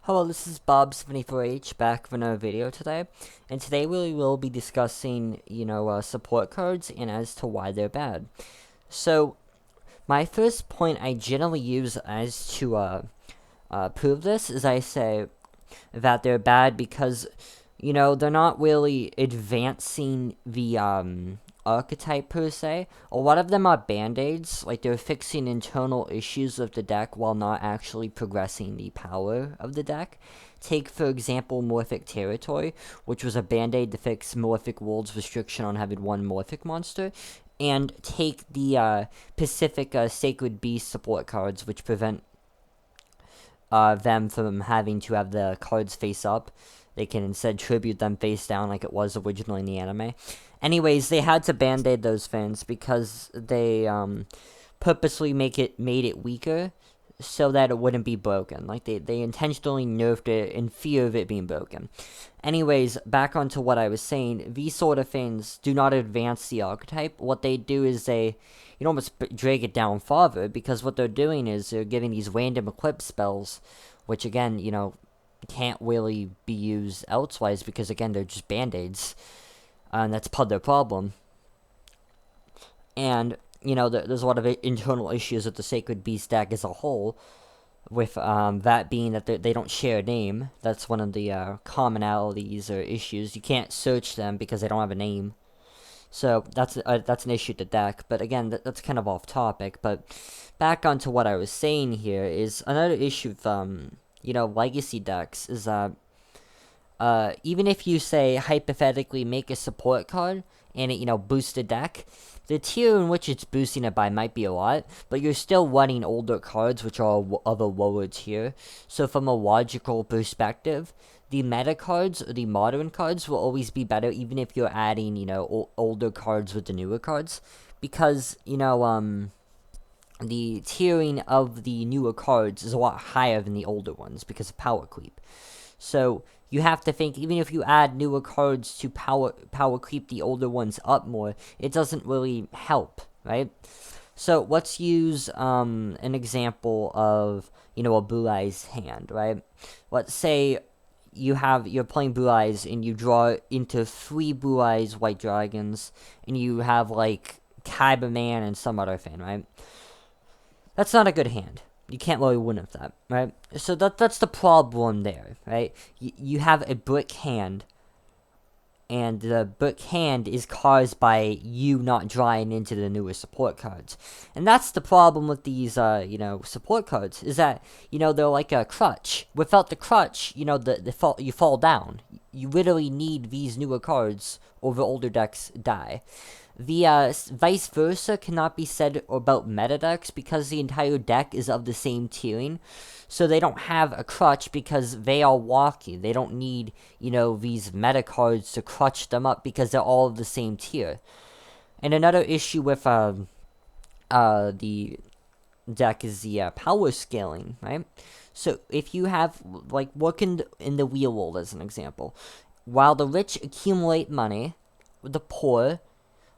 Hello, this is Bob74H back with another video today, and today we will be discussing, support cards and as to why they're bad. So, my first point I generally use as to prove this is I say that they're bad because, they're not really advancing the archetype per se. A lot of them are band-aids, like they're fixing internal issues of the deck while not actually progressing the power of the deck. Take, for example, Morphic Territory, which was a band-aid to fix Morphic World's restriction on having one Morphic monster. And take the Pacific Sacred Beast support cards, which prevent them from having to have the cards face up. They can instead tribute them face down like it was originally in the anime. Anyways, they had to band-aid those fans because they purposely made it weaker so that it wouldn't be broken. Like they intentionally nerfed it in fear of it being broken. Anyways, back onto what I was saying. These sort of fans do not advance the archetype. What they do is they almost drag it down farther, because what they're doing is they're giving these random eclipse spells, which again, can't really be used elsewise because again, they're just band-aids. And that's part of their problem. And, there's a lot of internal issues with the Sacred Beast deck as a whole, with that being that they don't share a name. That's one of the commonalities or issues. You can't search them because they don't have a name. So that's an issue to deck. But again, that's kind of off topic. But back onto what I was saying here is another issue with legacy decks is that even if you say hypothetically make a support card and it boosts the deck, the tier in which it's boosting it by might be a lot, but you're still running older cards which are of a lower tier. So from a logical perspective, the meta cards or the modern cards will always be better, even if you're adding older cards with the newer cards, because the tiering of the newer cards is a lot higher than the older ones because of power creep. So you have to think, even if you add newer cards to power creep the older ones up more, it doesn't really help, right? So let's use an example of a Blue Eyes hand, right? Let's say you're playing Blue Eyes and you draw into 3 Blue Eyes White Dragons, and you have like Cyberman and some other fan, right? That's not a good hand. You can't really win with that, right? So that's the problem there, right? You have a brick hand, and the brick hand is caused by you not drawing into the newer support cards. And that's the problem with these, support cards, is that, they're like a crutch. Without the crutch, you fall down. You literally need these newer cards, or the older decks die. The vice versa cannot be said about meta decks because the entire deck is of the same tiering. So they don't have a crutch because they are walking. They don't need, these meta cards to crutch them up because they're all of the same tier. And another issue with the deck is the power scaling, right? So if you have, like, look in the wheel world as an example. While the rich accumulate money, the poor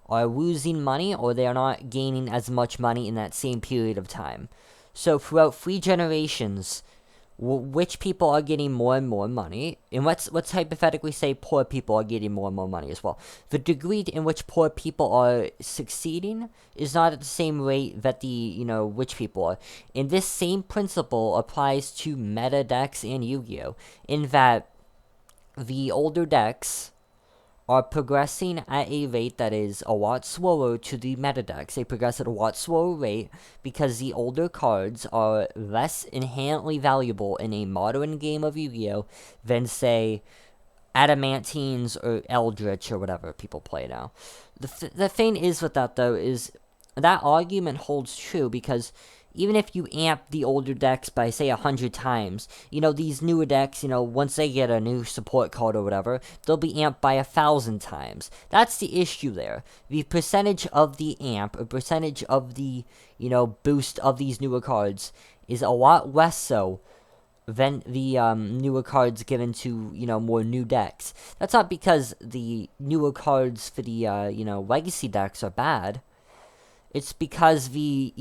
are losing money, or they are not gaining as much money in that same period of time. So throughout 3 generations, which people are getting more and more money, and let's hypothetically say poor people are getting more and more money as well. The degree in which poor people are succeeding is not at the same rate that the rich people are. And this same principle applies to meta decks and Yu-Gi-Oh! In that the older decks are progressing at a rate that is a lot slower to the meta decks. They progress at a lot slower rate because the older cards are less inherently valuable in a modern game of Yu-Gi-Oh! Than, say, Adamantines or Eldritch or whatever people play now. The thing is with that, though, is that argument holds true because even if you amp the older decks by, say, 100 times, these newer decks, once they get a new support card or whatever, they'll be amped by 1,000 times. That's the issue there. The percentage of the amp, or percentage of the, boost of these newer cards is a lot less so than the newer cards given to, more new decks. That's not because the newer cards for the, legacy decks are bad. It's because the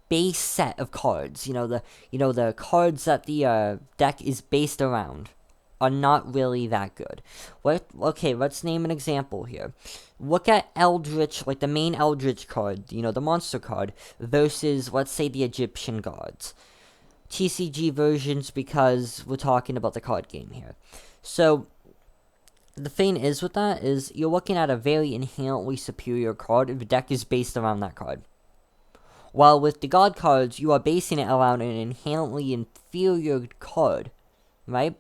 base set of cards, the cards that the deck is based around, are not really that good. Okay, let's name an example here. Look at Eldritch, like the main Eldritch card, the monster card, versus, let's say, the Egyptian gods. TCG versions, because we're talking about the card game here. So, the thing is with that is, you're looking at a very inherently superior card if the deck is based around that card. While with the god cards, you are basing it around an inherently inferior card, right?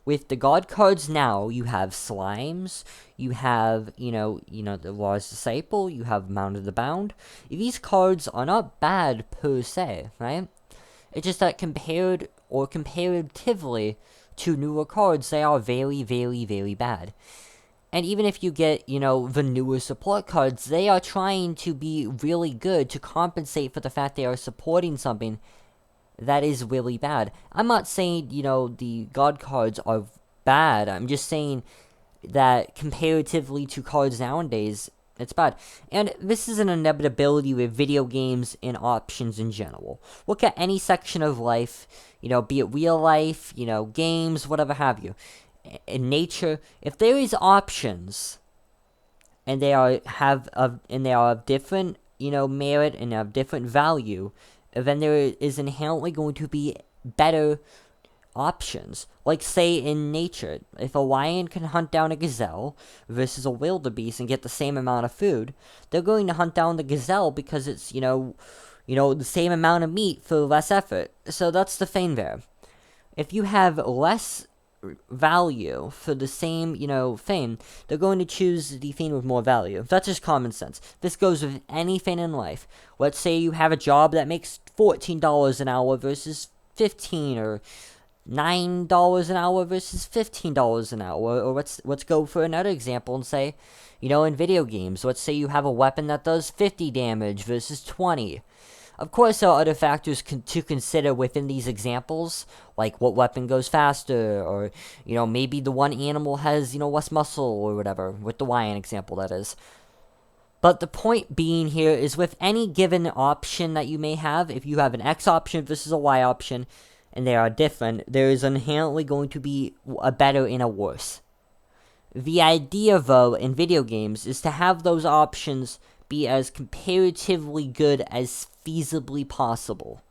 With the god cards now, you have Slimes, you have, the Law's Disciple, you have Mound of the Bound. These cards are not bad per se, right? It's just that compared, or comparatively to newer cards, they are very, very, very bad. And even if you get, the newer support cards, they are trying to be really good to compensate for the fact they are supporting something that is really bad. I'm not saying, the god cards are bad. I'm just saying that comparatively to cards nowadays, it's bad. And this is an inevitability with video games and options in general. Look at any section of life, be it real life, games, whatever have you. In nature, if there is options, and they are of different, merit and of different value, then there is inherently going to be better options. Like, say, in nature, if a lion can hunt down a gazelle versus a wildebeest and get the same amount of food, they're going to hunt down the gazelle because it's, the same amount of meat for less effort. So that's the thing there. If you have less value for the same, thing, they're going to choose the thing with more value. That's just common sense. This goes with anything in life. Let's say you have a job that makes $14 an hour versus 15, or $9 an hour versus $15 an hour. Or let's go for another example and say, in video games, let's say you have a weapon that does 50 damage versus 20. Of course, there are other factors to consider within these examples, like what weapon goes faster, or, maybe the one animal has, less muscle or whatever, with the lion example, that is. But the point being here is, with any given option that you may have, if you have an X option versus a Y option, and they are different, there is inherently going to be a better and a worse. The idea, though, in video games is to have those options be as comparatively good as feasibly possible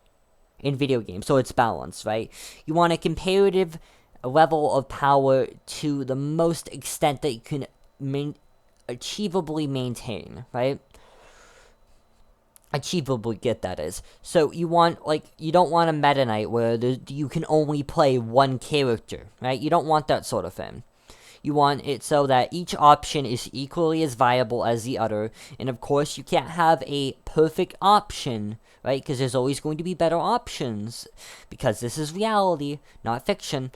in video games, so it's balanced, right? You want a comparative level of power to the most extent that you can achievably maintain, right? Achievably get, that is. So you don't want a Meta Knight where you can only play one character, right? You don't want that sort of thing. You want it so that each option is equally as viable as the other. And of course, you can't have a perfect option, right? Because there's always going to be better options. Because this is reality, not fiction.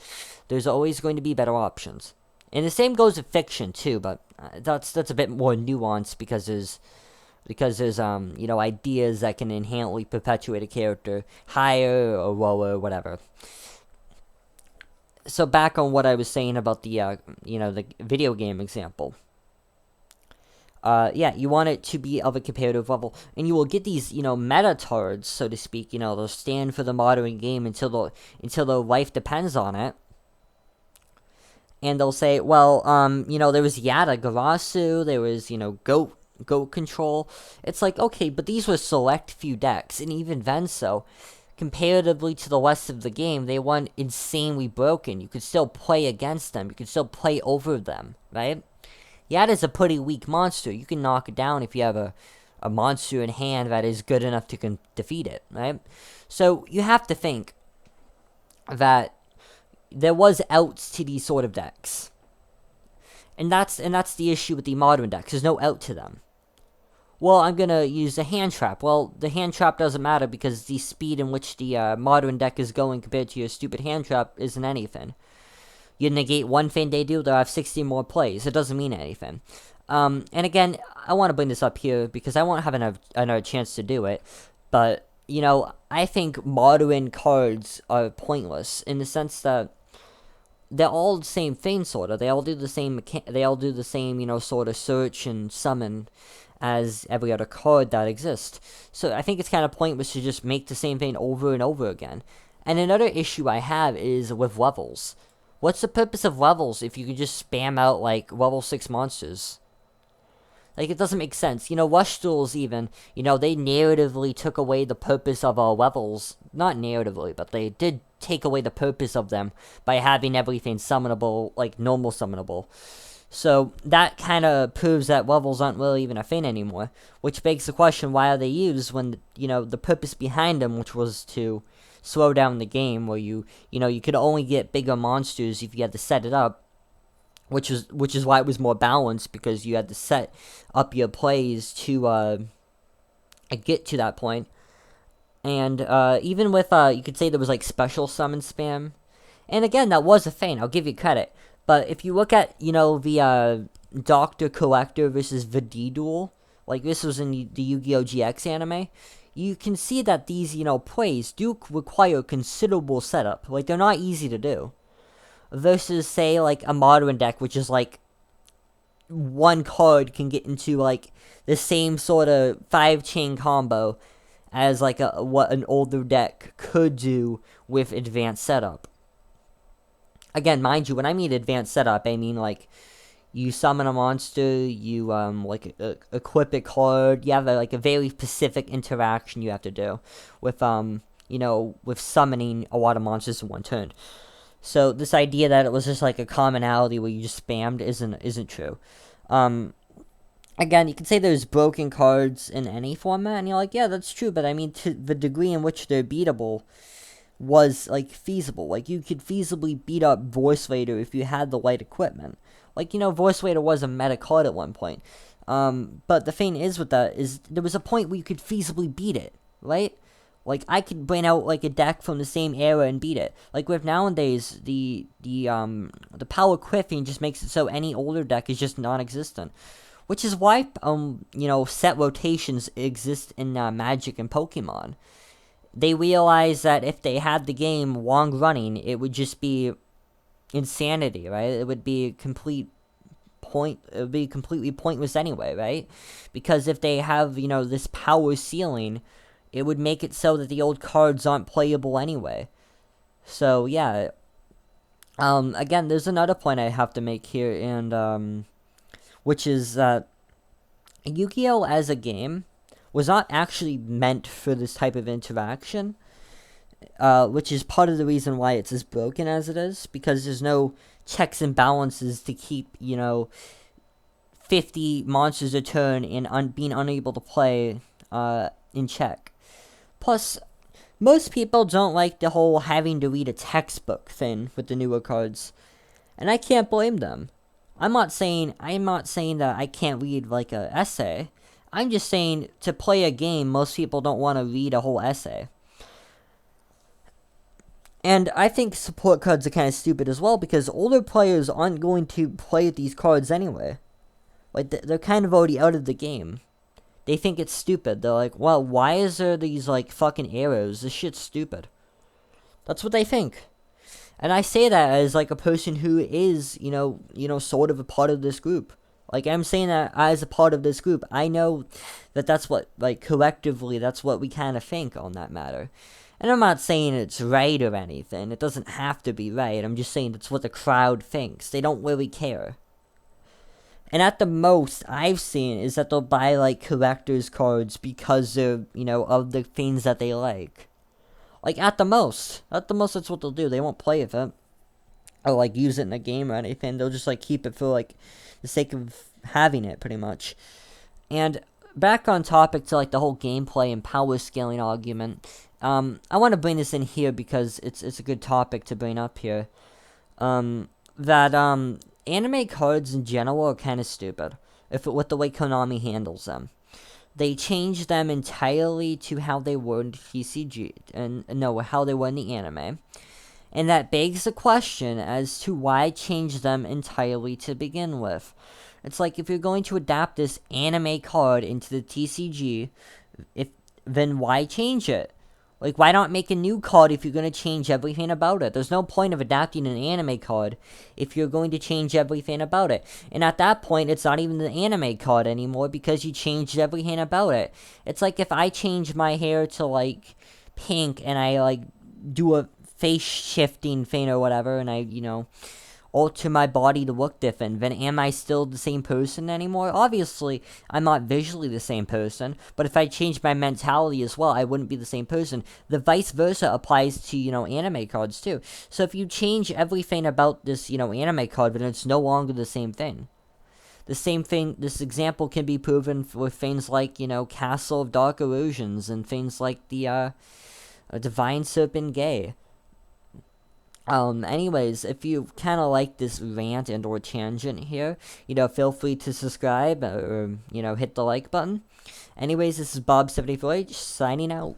There's always going to be better options. And the same goes with fiction, too. But that's a bit more nuanced because there's ideas that can inherently perpetuate a character higher or lower, whatever. So back on what I was saying about the the video game example. You want it to be of a comparative level, and you will get these, meta tards, so to speak. They'll stand for the modern game until the life depends on it. And they'll say, well, there was Yada Garasu, there was, Goat Control. It's like, okay, but these were select few decks, and even then so, comparatively to the rest of the game, they weren't insanely broken. You could still play against them. You could still play over them, right? Yada's a pretty weak monster. You can knock it down if you have a monster in hand that is good enough to defeat it, right? So you have to think that there was outs to these sort of decks. And that's the issue with the modern decks. There's no out to them. Well, I'm going to use a hand trap. Well, the hand trap doesn't matter because the speed in which the modern deck is going compared to your stupid hand trap isn't anything. You negate one thing they do, they'll have 60 more plays. It doesn't mean anything. And again, I want to bring this up here because I won't have another chance to do it. But, I think modern cards are pointless in the sense that they're all the same thing, sort of. They all do the same, sort of search and summon. as every other card that exists. So I think it's kind of pointless to just make the same thing over and over again. And another issue I have is with levels. What's the purpose of levels if you can just spam out, like, level 6 monsters? Like, it doesn't make sense. Rush Duels even, they narratively took away the purpose of levels. Not narratively, but they did take away the purpose of them by having everything summonable, like, normal summonable. So, that kind of proves that levels aren't really even a thing anymore. Which begs the question, why are they used when, the purpose behind them, which was to slow down the game, where you could only get bigger monsters if you had to set it up. Which is why it was more balanced, because you had to set up your plays to get to that point. And even with, you could say there was like special summon spam. And again, that was a thing, I'll give you credit. But if you look at, the Doctor Collector versus Vidi duel, like this was in the Yu-Gi-Oh! GX anime, you can see that these, plays do require considerable setup. Like, they're not easy to do. Versus, say, like, a modern deck, which is, like, one card can get into, like, the same sort of 5-chain combo as, like, what an older deck could do with advanced setup. Again, mind you, when I mean advanced setup, I mean, like, you summon a monster, you, like, equip a card, you have, a very specific interaction you have to do with, with summoning a lot of monsters in one turn. So this idea that it was just like a commonality where you just spammed isn't true. Again, you can say there's broken cards in any format, and you're like, yeah, that's true, but I mean, to the degree in which they're beatable was, like, feasible. Like, you could feasibly beat up Voice Vader if you had the right equipment. Like, Voice Vader was a meta card at one point. But the thing is with that is there was a point where you could feasibly beat it, right? Like, I could bring out, like, a deck from the same era and beat it. Like, with nowadays, the power quiffing just makes it so any older deck is just non-existent. Which is why, set rotations exist in Magic and Pokemon. They realize that if they had the game long running, it would just be insanity, right? It would be completely pointless anyway, right? Because if they have, this power ceiling, it would make it so that the old cards aren't playable anyway. So, yeah. Again, there's another point I have to make here, and, which is that Yu-Gi-Oh! As a game was not actually meant for this type of interaction, which is part of the reason why it's as broken as it is, because there's no checks and balances to keep, 50 monsters a turn and being unable to play, in check. Plus, most people don't like the whole having to read a textbook thing with the newer cards, and I can't blame them. I'm not saying that I can't read, like, a essay. I'm just saying, to play a game, most people don't want to read a whole essay. And I think support cards are kind of stupid as well, because older players aren't going to play these cards anyway. Like, they're kind of already out of the game. They think it's stupid. They're like, well, why is there these, like, fucking arrows? This shit's stupid. That's what they think. And I say that as, like, a person who is, sort of a part of this group. Like, I'm saying that as a part of this group. I know that that's what, like, collectively, that's what we kind of think on that matter. And I'm not saying it's right or anything. It doesn't have to be right. I'm just saying it's what the crowd thinks. They don't really care. And at the most, I've seen is that they'll buy, like, collector's cards because they're, of the things that they like. Like, at the most, that's what they'll do. They won't play with it. Or, like, use it in a game or anything. They'll just, like, keep it for, like, the sake of having it, pretty much. And back on topic to, like, the whole gameplay and power scaling argument. I want to bring this in here because it's a good topic to bring up here. Anime cards in general are kind of stupid with the way Konami handles them. They changed them entirely to how they were in TCG, how they were in the anime. And that begs the question as to why change them entirely to begin with. It's like, if you're going to adapt this anime card into the TCG, then why change it? Like, why not make a new card if you're going to change everything about it? There's no point of adapting an anime card if you're going to change everything about it. And at that point, it's not even the anime card anymore because you changed everything about it. It's like if I change my hair to, like, pink and I, like, do a face shifting thing or whatever, and I, alter my body to look different, then am I still the same person anymore? Obviously, I'm not visually the same person, but if I change my mentality as well, I wouldn't be the same person. The vice versa applies to, anime cards too. So if you change everything about this, anime card, then it's no longer the same thing. The same thing, this example can be proven with things like, Castle of Dark Illusions and things like the Divine Serpent Gay. Anyways, if you kind of like this rant and or tangent here, feel free to subscribe or, hit the like button. Anyways, this is Bob74H signing out.